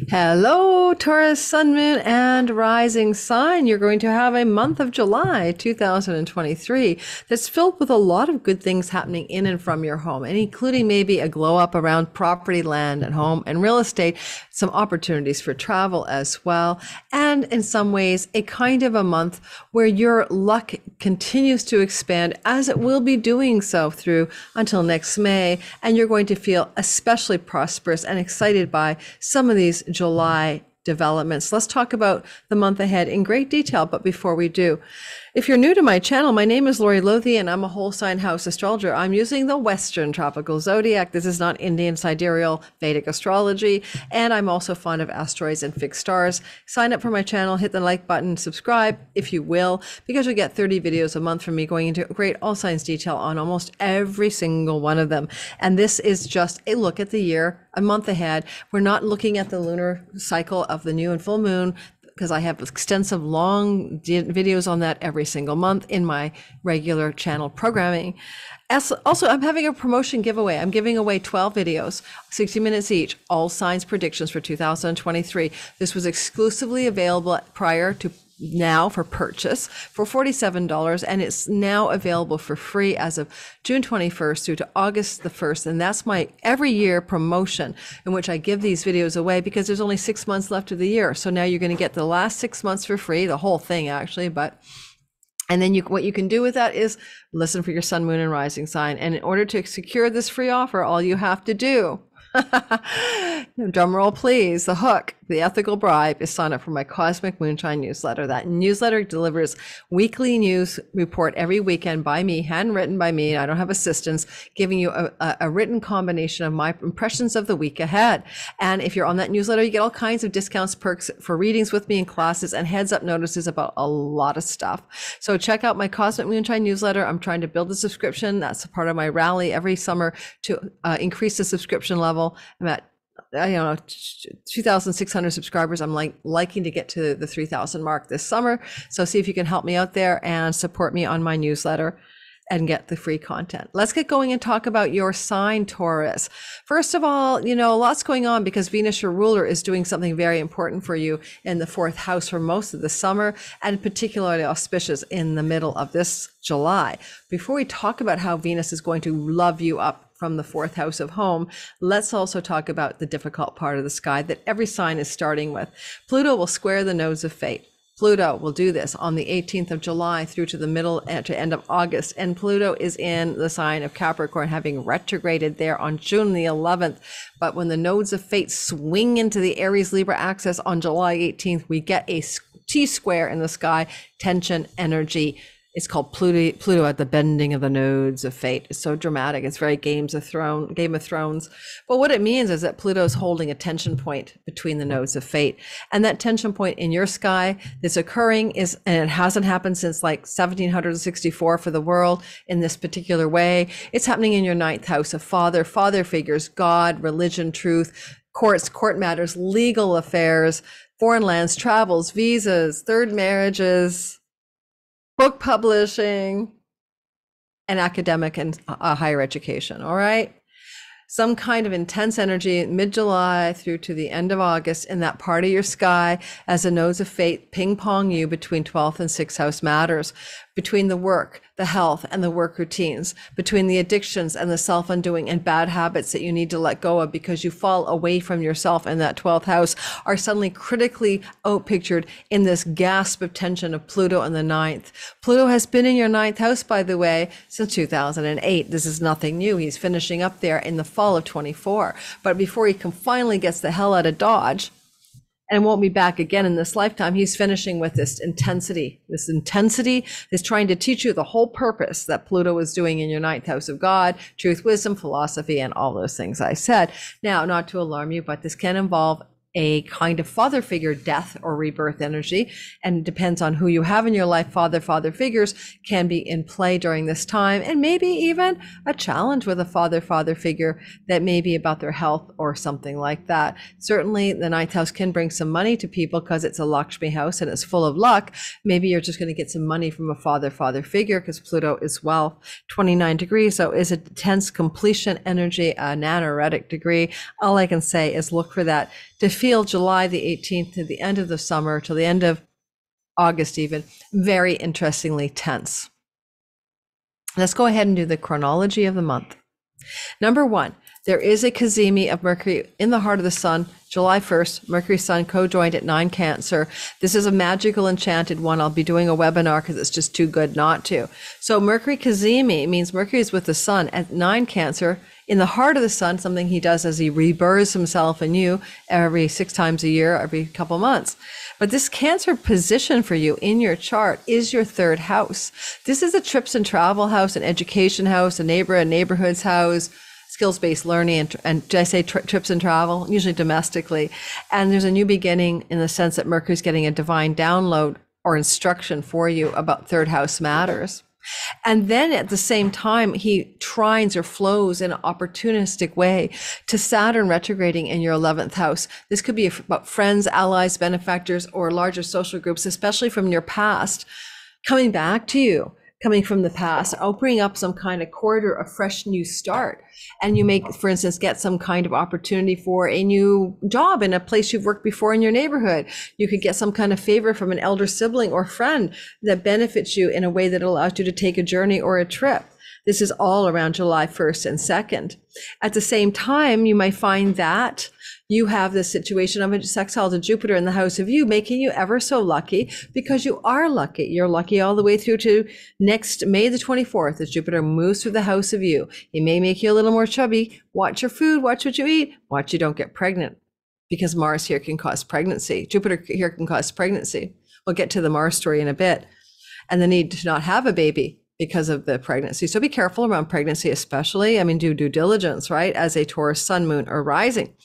Hello, Taurus, Sun, Moon, and Rising Sign. You're going to have a month of July 2023 that's filled with a lot of good things happening in and from your home, and including maybe a glow up around property, land, and home and real estate, some opportunities for travel as well, and in some ways, a kind of a month where your luck continues to expand as it will be doing so through until next May, and you're going to feel especially prosperous and excited by some of these July developments. Let's talk about the month ahead in great detail. But before we do, if you're new to my channel, my name is Lori Lothian and I'm a whole sign house astrologer. I'm using the Western tropical zodiac. This is not Indian sidereal Vedic astrology. And I'm also fond of asteroids and fixed stars. Sign up for my channel, hit the like button, subscribe if you will, because you'll get 30 videos a month from me going into great all signs detail on almost every single one of them. And this is just a look at the year, a month ahead. We're not looking at the lunar cycle of the new and full moon, because I have extensive long videos on that every single month in my regular channel programming. Also, I'm having a promotion giveaway. I'm giving away 12 videos, 60 minutes each, all signs predictions for 2023. This was exclusively available prior to now for purchase for $47, and it's now available for free as of June 21st through to August the 1st. And that's my every year promotion in which I give these videos away because there's only 6 months left of the year. So now you're going to get the last 6 months for free, the whole thing actually, and then what you can do with that is listen for your sun, moon, and rising sign. And in order to secure this free offer, all you have to do, drum roll please, the hook, the ethical bribe, is sign up for my Cosmic Moonshine newsletter. That newsletter delivers weekly news report every weekend by me, handwritten by me. I don't have assistants, giving you a written combination of my impressions of the week ahead. And if you're on that newsletter, you get all kinds of discounts, perks for readings with me in classes, and heads up notices about a lot of stuff. So check out my Cosmic Moonshine newsletter. I'm trying to build a subscription. That's a part of my rally every summer to increase the subscription level. I'm at 2,600 subscribers. I'm liking to get to the 3,000 mark this summer. So see if you can help me out there and support me on my newsletter and get the free content. Let's get going and talk about your sign, Taurus. First of all, lots going on because Venus, your ruler, is doing something very important for you in the fourth house for most of the summer, and particularly auspicious in the middle of this July. Before we talk about how Venus is going to love you up from the fourth house of home, let's also talk about the difficult part of the sky that every sign is starting with. Pluto will square the nodes of fate. Pluto will do this on the 18th of July through to the middle to end of August. And Pluto is in the sign of Capricorn, having retrograded there on June the 11th. But when the nodes of fate swing into the Aries Libra axis on July 18th, we get a T-square in the sky, tension, energy. It's called Pluto at the bending of the nodes of fate. It's so dramatic. It's very Game of Thrones. But what it means is that Pluto's holding a tension point between the nodes of fate. And that tension point in your sky that's occurring and it hasn't happened since like 1764 for the world in this particular way. It's happening in your ninth house of father figures, God, religion, truth, courts, court matters, legal affairs, foreign lands, travels, visas, third marriages, book publishing, and academic and higher education. All right. Some kind of intense energy mid-July through to the end of August in that part of your sky as the nodes of fate ping pong you between 12th and 6th house matters, between the work, the health, and the work routines, between the addictions and the self-undoing and bad habits that you need to let go of because you fall away from yourself, and that 12th house are suddenly critically outpictured in this gasp of tension of Pluto in the ninth. Pluto has been in your ninth house, by the way, since 2008. This is nothing new. He's finishing up there in the fall of 24. But before he finally gets the hell out of Dodge, and won't be back again in this lifetime, he's finishing with this intensity. This intensity is trying to teach you the whole purpose that Pluto is doing in your ninth house of God, truth, wisdom, philosophy, and all those things I said. Now, not to alarm you, but this can involve a kind of father figure death or rebirth energy, and depends on who you have in your life. Father figures can be in play during this time, and maybe even a challenge with a father figure that may be about their health or something like that. Certainly the ninth house can bring some money to people because it's a Lakshmi house and it's full of luck. Maybe you're just going to get some money from a father figure because Pluto is wealth. 29 degrees, so is a tense completion energy, a nanoretic degree. All I can say is look for that defeat feel July the 18th to the end of the summer, till the end of August even, very interestingly tense. Let's go ahead and do the chronology of the month. Number 1, there is a cazimi of Mercury in the heart of the sun, July 1st, Mercury Sun co-joined at 9 Cancer. This is a magical enchanted one. I'll be doing a webinar because it's just too good not to. So Mercury cazimi means Mercury is with the sun at 9 Cancer in the heart of the sun, something he does as he rebirths himself anew every 6 times a year, every couple months. But this Cancer position for you in your chart is your 3rd house. This is a trips and travel house, an education house, a neighborhoods house, skills-based learning, and did I say trips and travel? Usually domestically. And there's a new beginning in the sense that Mercury's getting a divine download or instruction for you about 3rd house matters. And then at the same time, he trines or flows in an opportunistic way to Saturn retrograding in your 11th house. This could be about friends, allies, benefactors, or larger social groups, especially from your past, coming back to you. Coming from the past, opening up some kind of corridor, a fresh new start. And you may, for instance, get some kind of opportunity for a new job in a place you've worked before in your neighborhood. You could get some kind of favor from an elder sibling or friend that benefits you in a way that allows you to take a journey or a trip. This is all around July 1st and 2nd. At the same time, you might find that you have this situation of a sextile to Jupiter in the house of you, making you ever so lucky because you are lucky. You're lucky all the way through to next May the 24th as Jupiter moves through the house of you. He may make you a little more chubby. Watch your food, watch what you eat, watch you don't get pregnant because Mars here can cause pregnancy. Jupiter here can cause pregnancy. We'll get to the Mars story in a bit. And the need to not have a baby because of the pregnancy. So be careful around pregnancy, especially. I mean, do due diligence, right? As a Taurus sun, moon, or rising.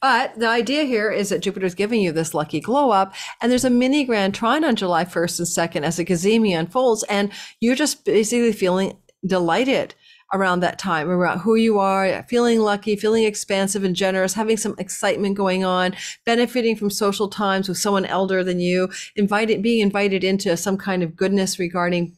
But the idea here is that Jupiter's giving you this lucky glow up, and there's a mini grand trine on July 1st and 2nd as the cazimi unfolds, and you're just basically feeling delighted around that time, around who you are, feeling lucky, feeling expansive and generous, having some excitement going on, benefiting from social times with someone elder than you, being invited into some kind of goodness regarding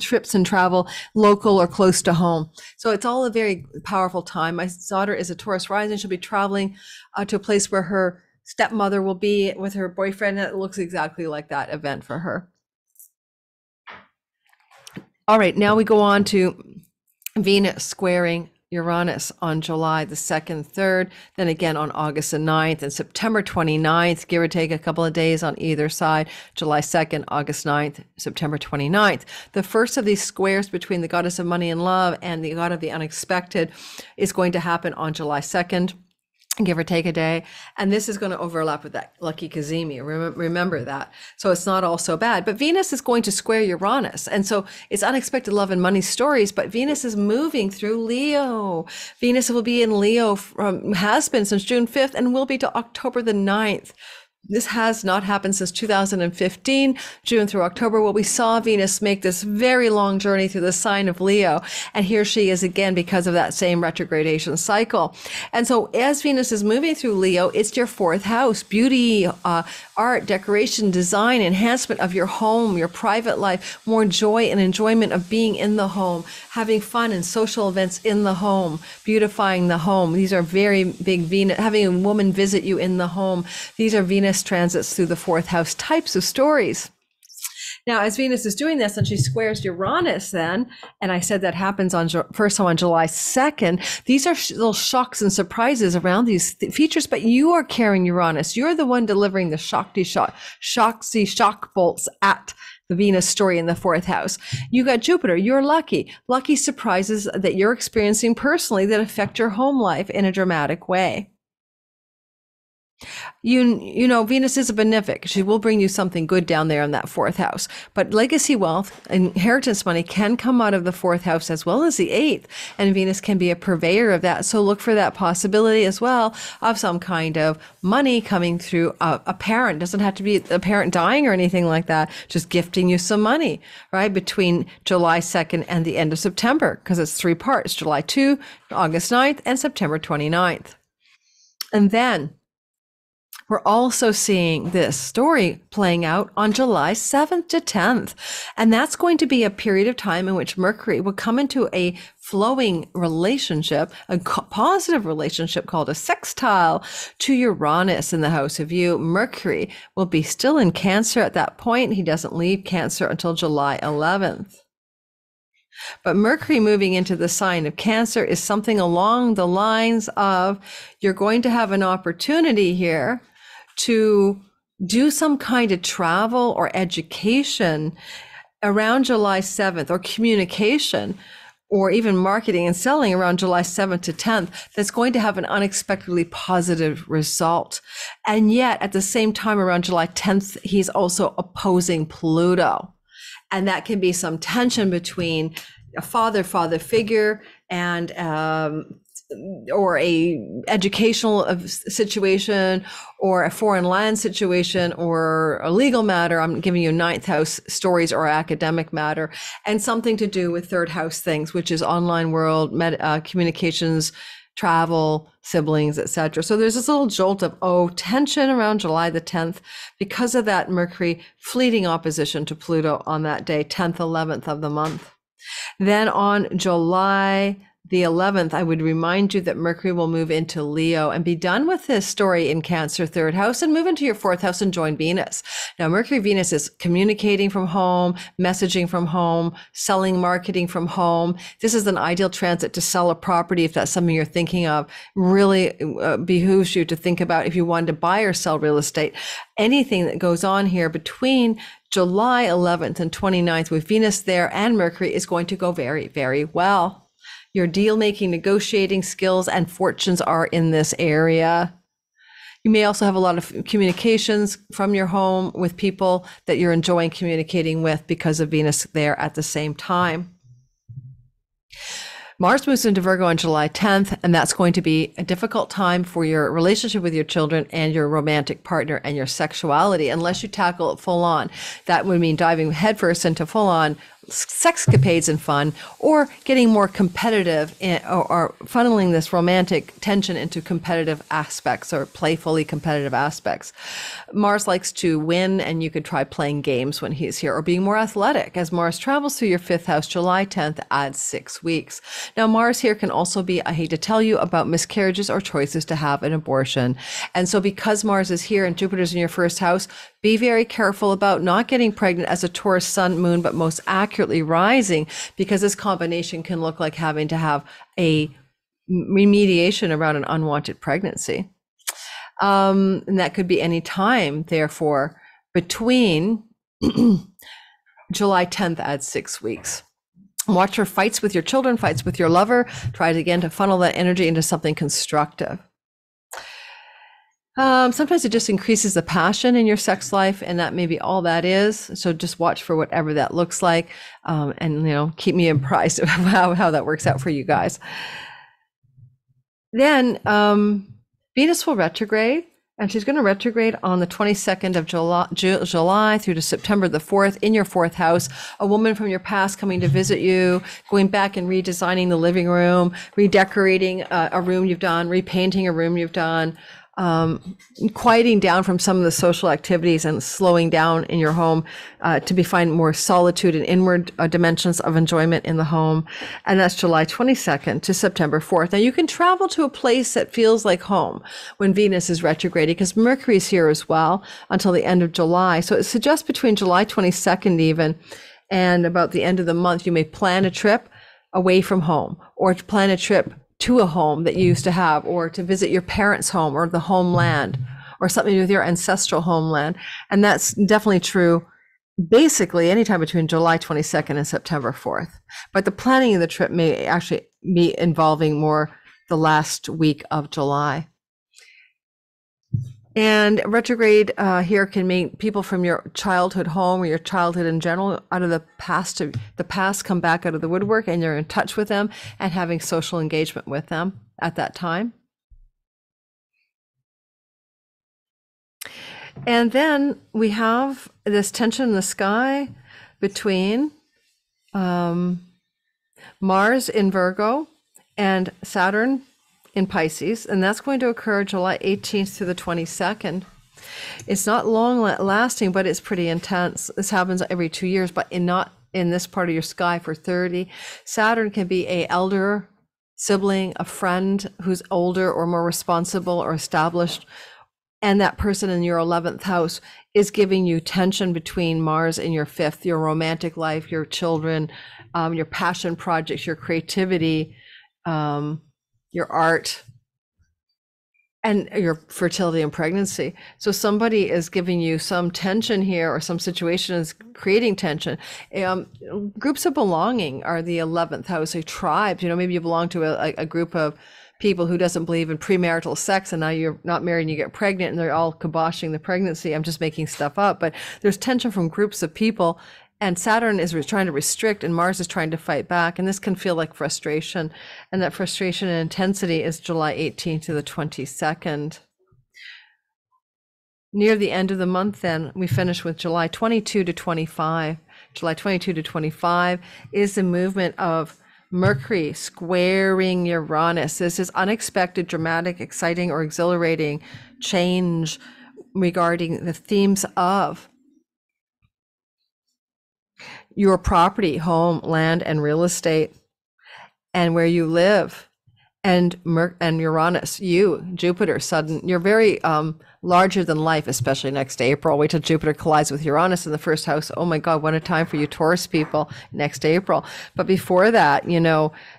trips and travel, local or close to home. So it's all a very powerful time. My daughter is a Taurus rising. She'll be traveling to a place where her stepmother will be with her boyfriend. It looks exactly like that event for her. All right, now we go on to Venus squaring Uranus on July the 2nd, 3rd, then again on August the 9th and September 29th, give or take a couple of days on either side, July 2nd, August 9th, September 29th. The first of these squares between the goddess of money and love and the god of the unexpected is going to happen on July 2nd. Give or take a day. And this is going to overlap with that lucky cazimi. Remember that. So it's not all so bad. But Venus is going to square Uranus. And so it's unexpected love and money stories, but Venus is moving through Leo. Venus will be in Leo, has been since June 5th and will be to October the 9th. This has not happened since 2015, June through October, where we saw Venus make this very long journey through the sign of Leo. And here she is again because of that same retrogradation cycle. And so as Venus is moving through Leo, it's your 4th house, beauty, art, decoration, design, enhancement of your home, your private life, more joy and enjoyment of being in the home, having fun and social events in the home, beautifying the home. These are very big Venus, having a woman visit you in the home. These are Venus transits through the 4th house types of stories. Now, as Venus is doing this and she squares Uranus then, and I said that happens on first on July 2nd, these are little shocks and surprises around these features, but you are carrying Uranus. You're the one delivering the shock bolts at the Venus story in the 4th house. You got Jupiter. You're lucky. Lucky surprises that you're experiencing personally that affect your home life in a dramatic way. You know, Venus is a benefic. She will bring you something good down there in that 4th house. But legacy wealth, inheritance money can come out of the 4th house as well as the 8th. And Venus can be a purveyor of that. So look for that possibility as well of some kind of money coming through a parent. It doesn't have to be a parent dying or anything like that. Just gifting you some money, right? Between July 2nd and the end of September, because it's 3 parts, July 2, August 9th, and September 29th. And then We're also seeing this story playing out on July 7th to 10th. And that's going to be a period of time in which Mercury will come into a flowing relationship, a positive relationship called a sextile to Uranus in the house of you. Mercury will be still in Cancer at that point. He doesn't leave Cancer until July 11th. But Mercury moving into the sign of Cancer is something along the lines of you're going to have an opportunity here to do some kind of travel or education around July 7th, or communication, or even marketing and selling around July 7th to 10th, that's going to have an unexpectedly positive result. And yet at the same time, around July 10th, he's also opposing Pluto. And that can be some tension between a father figure and or a educational situation, or a foreign land situation, or a legal matter. I'm giving you ninth house stories, or academic matter, and something to do with third house things, which is online world, communications, travel, siblings, etc. So there's this little jolt of tension around July the 10th because of that Mercury fleeting opposition to Pluto on that day, 10th, 11th of the month. Then on July the 11th, I would remind you that Mercury will move into Leo and be done with this story in Cancer third house and move into your fourth house and join Venus. Now, Mercury Venus is communicating from home, messaging from home, selling, marketing from home. This is an ideal transit to sell a property if that's something you're thinking of. Really behooves you to think about if you wanted to buy or sell real estate. Anything that goes on here between July 11th and 29th with Venus there and Mercury is going to go very, very well. Your deal-making, negotiating skills and fortunes are in this area. You may also have a lot of communications from your home with people that you're enjoying communicating with because of Venus there at the same time. Mars moves into Virgo on July 10th, and that's going to be a difficult time for your relationship with your children and your romantic partner and your sexuality, unless you tackle it full on. That would mean diving headfirst into full on sexcapades and fun, or getting more competitive or funneling this romantic tension into competitive aspects, or playfully competitive aspects. Mars likes to win, and you could try playing games when he's here, or being more athletic. As Mars travels through your fifth house, July 10th adds 6 weeks. Now, Mars here can also be, I hate to tell you, about miscarriages or choices to have an abortion. And so because Mars is here and Jupiter's in your first house, be very careful about not getting pregnant as a Taurus sun, moon, but most accurately rising, because this combination can look like having to have a remediation around an unwanted pregnancy. And that could be any time, therefore, between July 10th adds 6 weeks. Watch for fights with your children, fights with your lover. Try again to funnel that energy into something constructive. Sometimes it just increases the passion in your sex life, and that may be all that is. So just watch for whatever that looks like, and keep me apprised of how that works out for you guys. Then Venus will retrograde, and she's going to retrograde on the 22nd of July through to September the 4th in your fourth house. A woman from your past coming to visit you, going back and redesigning the living room, redecorating a room you've done, repainting a room you've done. Quieting down from some of the social activities and slowing down in your home to find more solitude and inward dimensions of enjoyment in the home. And that's July 22nd to September 4th. Now you can travel to a place that feels like home when Venus is retrograding, because Mercury is here as well until the end of July. So it suggests between July 22nd even and about the end of the month, you may plan a trip away from home, or to plan a trip to a home that you used to have, or to visit your parents' home or the homeland, or something to do with your ancestral homeland. And that's definitely true basically anytime between July 22nd and September 4th. But the planning of the trip may actually be involving more the last week of July. And retrograde here can make people from your childhood home or your childhood in general out of the past come back out of the woodwork, and you're in touch with them and having social engagement with them at that time. And then we have this tension in the sky between Mars in Virgo and Saturn in Pisces, and that's going to occur July 18th to the 22nd. It's not long lasting, but it's pretty intense. This happens every 2 years, but not in this part of your sky for 30. Saturn can be a elder sibling, a friend who's older or more responsible or established. And that person in your 11th house is giving you tension between Mars and your 5th, your romantic life, your children, your passion projects, your creativity, your art, and your fertility and pregnancy. So somebody is giving you some tension here, or some situation is creating tension. Groups of belonging are the 11th house, a tribe. Maybe you belong to a group of people who doesn't believe in premarital sex, and now you're not married and you get pregnant and they're all kiboshing the pregnancy. I'm just making stuff up, but there's tension from groups of people, and Saturn is trying to restrict and Mars is trying to fight back. And this can feel like frustration. And that frustration and intensity is July 18th to the 22nd. Near the end of the month, then, we finish with July 22 to 25. July 22 to 25 is the movement of Mercury squaring Uranus. This is unexpected, dramatic, exciting, or exhilarating change regarding the themes of your property, home, land, and real estate, and where you live. And Uranus, Jupiter, sudden, you're very larger than life, especially next April. Wait till Jupiter collides with Uranus in the first house. Oh my God, what a time for you Taurus people next April. But before that,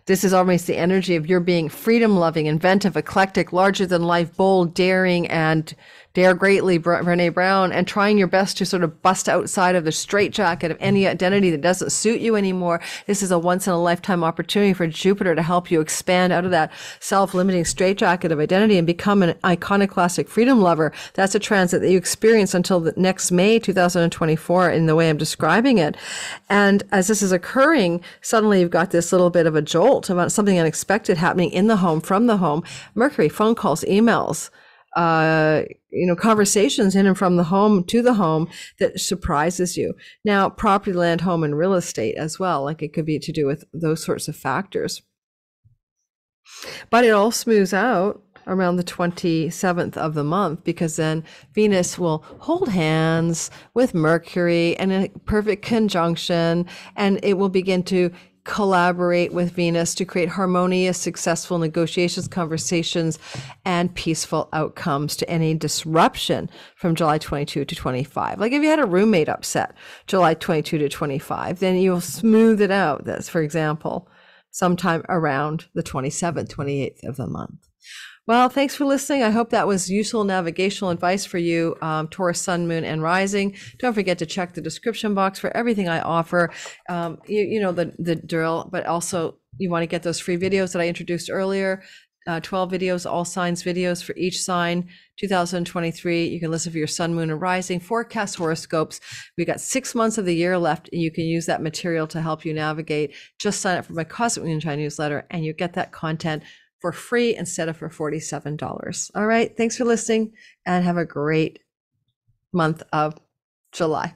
this is almost the energy of your being freedom loving, inventive, eclectic, larger than life, bold, daring, and dare greatly, Brené Brown, and trying your best to sort of bust outside of the straitjacket of any identity that doesn't suit you anymore. This is a once in a lifetime opportunity for Jupiter to help you expand out of that self-limiting straitjacket of identity and become an iconoclastic freedom lover. That's a transit that you experience until the next May 2024 in the way I'm describing it. And as this is occurring, suddenly you've got this little bit of a jolt about something unexpected happening in the home, from the home. Mercury, phone calls, emails, conversations in and from the home to the home that surprises you. Now, property, land, home, and real estate as well. Like it could be to do with those sorts of factors. But it all smooths out around the 27th of the month, because then Venus will hold hands with Mercury in a perfect conjunction, and it will begin to collaborate with Venus to create harmonious, successful negotiations, conversations, and peaceful outcomes to any disruption from July 22 to 25. Like if you had a roommate upset July 22 to 25, then you'll smooth it out. That's, for example, sometime around the 27th, 28th of the month. Well, thanks for listening. I hope that was useful navigational advice for you, Taurus, Sun, Moon, and Rising. Don't forget to check the description box for everything I offer. You know the drill, but also you want to get those free videos that I introduced earlier. 12 videos, all signs videos for each sign, 2023. You can listen for your Sun, Moon, and Rising, forecast horoscopes. We got 6 months of the year left, and you can use that material to help you navigate. Just sign up for my Cosmic Moonshine newsletter, and you get that content for free instead of for $47. All right. Thanks for listening, and have a great month of July.